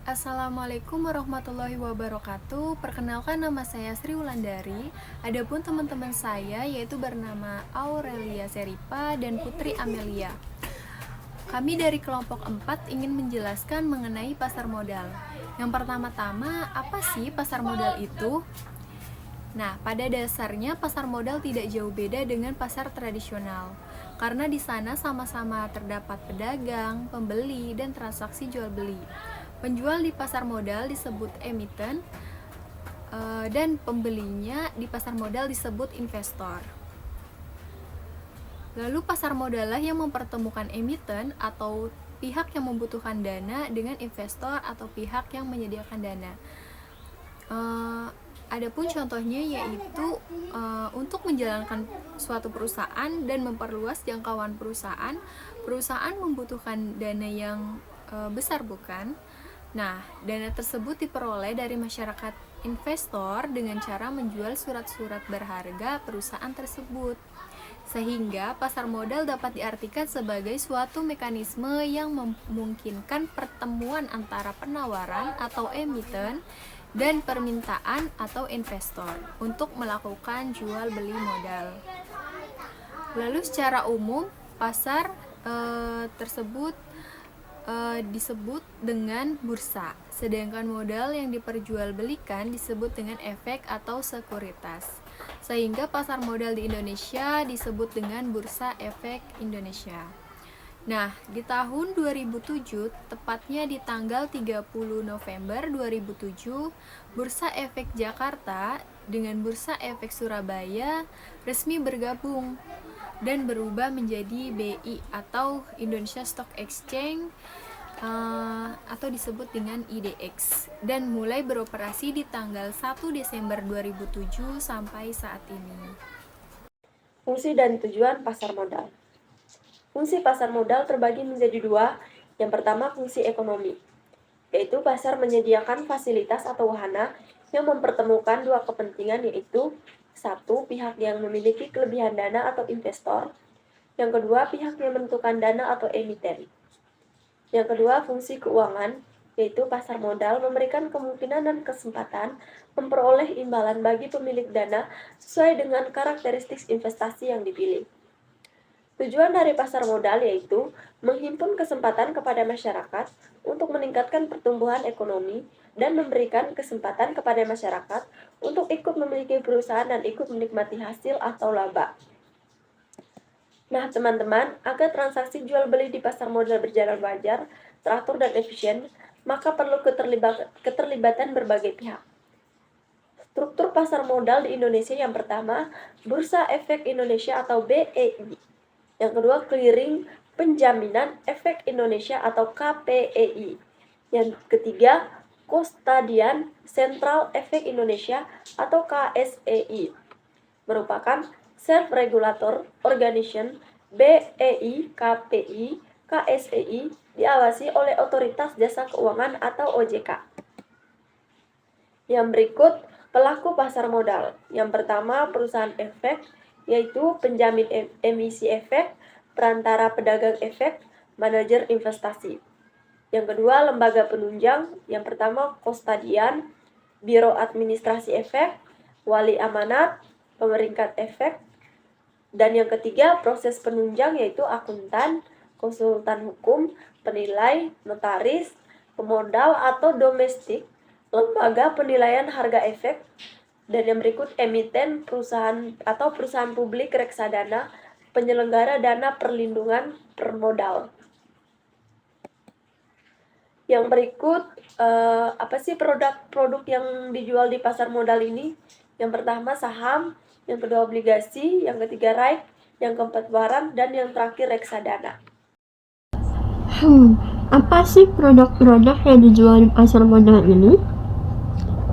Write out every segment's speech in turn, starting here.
Assalamualaikum warahmatullahi wabarakatuh. Perkenalkan, nama saya Sri Wulandari. Adapun teman-teman saya yaitu bernama Aurelia Seripa dan Putri Amelia. Kami dari kelompok 4 ingin menjelaskan mengenai pasar modal. Yang pertama-tama, apa sih pasar modal itu? Nah, pada dasarnya pasar modal tidak jauh beda dengan pasar tradisional, karena di sana sama-sama terdapat pedagang, pembeli, dan transaksi jual beli. Penjual di pasar modal disebut emiten, dan pembelinya di pasar modal disebut investor. Lalu pasar modal lah yang mempertemukan emiten atau pihak yang membutuhkan dana dengan investor atau pihak yang menyediakan dana. Adapun contohnya yaitu untuk menjalankan suatu perusahaan dan memperluas jangkauan perusahaan, perusahaan membutuhkan dana yang besar, bukan? Nah, dana tersebut diperoleh dari masyarakat investor dengan cara menjual surat-surat berharga perusahaan tersebut. Sehingga pasar modal dapat diartikan sebagai suatu mekanisme yang memungkinkan pertemuan antara penawaran atau emiten dan permintaan atau investor untuk melakukan jual beli modal. Lalu secara umum pasar tersebut disebut dengan bursa, sedangkan modal yang diperjualbelikan disebut dengan efek atau sekuritas. Sehingga pasar modal di Indonesia disebut dengan Bursa Efek Indonesia. Nah, di tahun 2007, tepatnya di tanggal 30 November 2007, Bursa Efek Jakarta dengan Bursa Efek Surabaya resmi bergabung dan berubah menjadi BI atau Indonesia Stock Exchange, atau disebut dengan IDX, dan mulai beroperasi di tanggal 1 Desember 2007 sampai saat ini. Fungsi dan tujuan pasar modal. Fungsi pasar modal terbagi menjadi dua. Yang pertama, fungsi ekonomi, yaitu pasar menyediakan fasilitas atau wahana yang mempertemukan dua kepentingan, yaitu satu, pihak yang memiliki kelebihan dana atau investor. Yang kedua, pihak yang menentukan dana atau emiten. Yang kedua, fungsi keuangan, yaitu pasar modal memberikan kemungkinan dan kesempatan memperoleh imbalan bagi pemilik dana sesuai dengan karakteristik investasi yang dipilih. Tujuan dari pasar modal yaitu menghimpun kesempatan kepada masyarakat untuk meningkatkan pertumbuhan ekonomi dan memberikan kesempatan kepada masyarakat untuk ikut memiliki perusahaan dan ikut menikmati hasil atau laba. Nah, teman-teman, agar transaksi jual beli di pasar modal berjalan wajar, teratur dan efisien, maka perlu keterlibatan berbagai pihak. Struktur pasar modal di Indonesia yang pertama, Bursa Efek Indonesia atau BEI. Yang kedua, Clearing Penjaminan Efek Indonesia atau KPEI. Yang ketiga, Kustodian Sentral Efek Indonesia atau KSEI. Merupakan Self-Regulator Organization BEI, KPI, KSEI diawasi oleh Otoritas Jasa Keuangan atau OJK. Yang berikut, pelaku pasar modal. Yang pertama, perusahaan efek, yaitu penjamin emisi efek, perantara pedagang efek, manajer investasi. Yang kedua, lembaga penunjang. Yang pertama, kustodian, biro administrasi efek, wali amanat, pemeringkat efek. Dan yang ketiga, proses penunjang, yaitu akuntan, konsultan hukum, penilai, notaris, pemodal atau domestik, lembaga penilaian harga efek. Dan yang berikut, emiten, perusahaan atau perusahaan publik reksadana, penyelenggara dana perlindungan permodal. Yang berikut, apa sih produk-produk yang dijual di pasar modal ini? Yang pertama, saham. Yang kedua, obligasi. Yang ketiga, REIT. Yang keempat, barang. Dan yang terakhir, reksadana. Apa sih produk-produk yang dijual di pasar modal ini?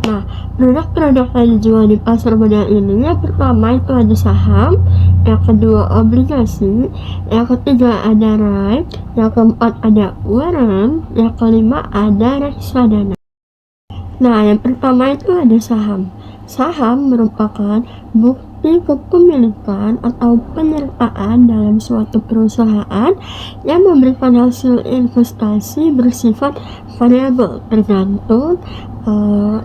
Nah, produk-produk yang dijual di pasar modal ini, yang pertama itu ada saham, yang kedua obligasi, yang ketiga ada REIT, yang keempat ada barang, yang kelima ada reksadana. Nah, yang pertama itu ada saham. Saham merupakan berarti kepemilikan atau penyertaan dalam suatu perusahaan yang memberikan hasil investasi bersifat variabel tergantung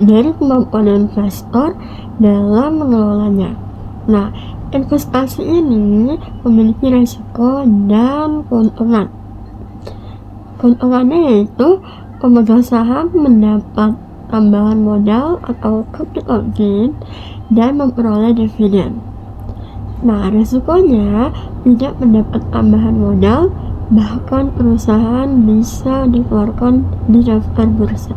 dari kemampuan investor dalam mengelolanya. Nah, investasi ini memiliki risiko dan keuntungan. Keuntungannya yaitu pemegang saham mendapat tambahan modal atau capital gain dan memperoleh dividen. Nah, risikonya tidak mendapat tambahan modal, bahkan perusahaan bisa dikeluarkan di daftar bursa.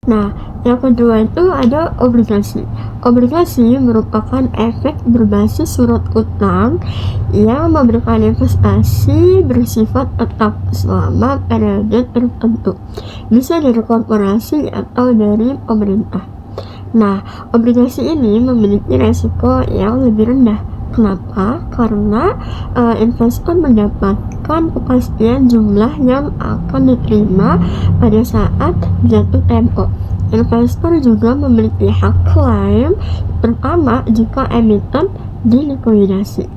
Nah, yang kedua itu ada obligasi. Obligasi merupakan efek berbasis surat utang yang memberikan investasi bersifat tetap selama periode tertentu. Bisa dari korporasi atau dari pemerintah. Nah, obligasi ini memiliki resiko yang lebih rendah. Kenapa? Karena investor mendapatkan kepastian jumlah yang akan diterima pada saat jatuh tempo. Investor juga memiliki hak klaim, terutama jika emiten dilikuidasi.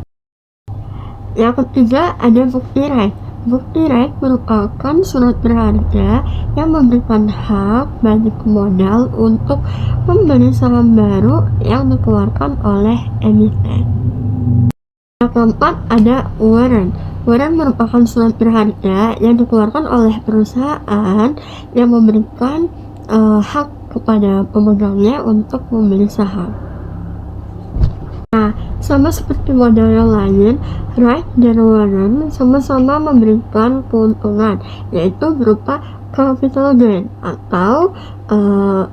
Yang ketiga ada bukti rate. Bukti rate merupakan surat berharga yang memberikan hak bagi pemodal untuk membeli saham baru yang dikeluarkan oleh emiten. Yang keempat ada warrant. Warrant merupakan surat berharga yang dikeluarkan oleh perusahaan yang memberikan hak kepada pemegangnya untuk membeli saham. Nah, sama seperti modal yang lain, right dan warrant sama-sama memberikan keuntungan, yaitu berupa capital gain atau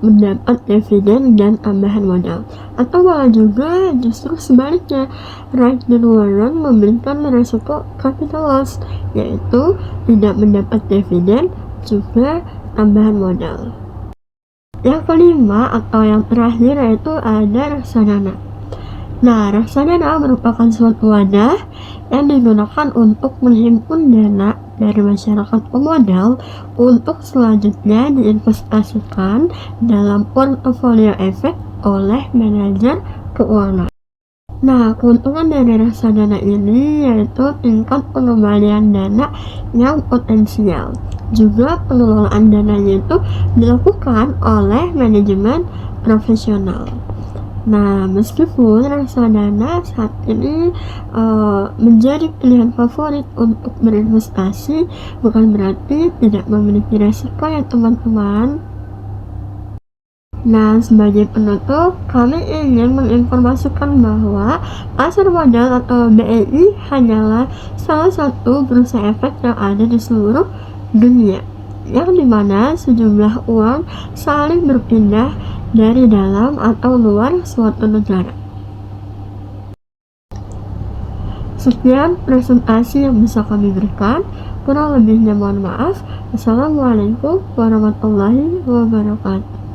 mendapat dividen dan tambahan modal, atau malah juga justru sebaliknya, right dan warrant memberikan risiko capital loss, yaitu tidak mendapat dividen juga tambahan modal. Yang kelima atau yang terakhir yaitu ada reksadana. Nah, reksadana merupakan suatu wadah yang digunakan untuk menghimpun dana dari masyarakat pemodal untuk selanjutnya diinvestasikan dalam portofolio efek oleh manajer keuangan. Nah, keuntungan dari reksadana ini yaitu tingkat pengembalian dana yang potensial. Juga pengelolaan dananya itu dilakukan oleh manajemen profesional. Nah, meskipun reksadana saat ini menjadi pilihan favorit untuk berinvestasi, bukan berarti tidak memiliki resiko ya teman-teman. Nah, sebagai penutup, kami ingin menginformasikan bahwa pasar modal atau BEI hanyalah salah satu bursa efek yang ada di seluruh dunia, yang dimana sejumlah uang saling berpindah dari dalam atau luar suatu negara. Sekian presentasi yang bisa kami berikan. Kurang lebihnya mohon maaf. Assalamualaikum warahmatullahi wabarakatuh.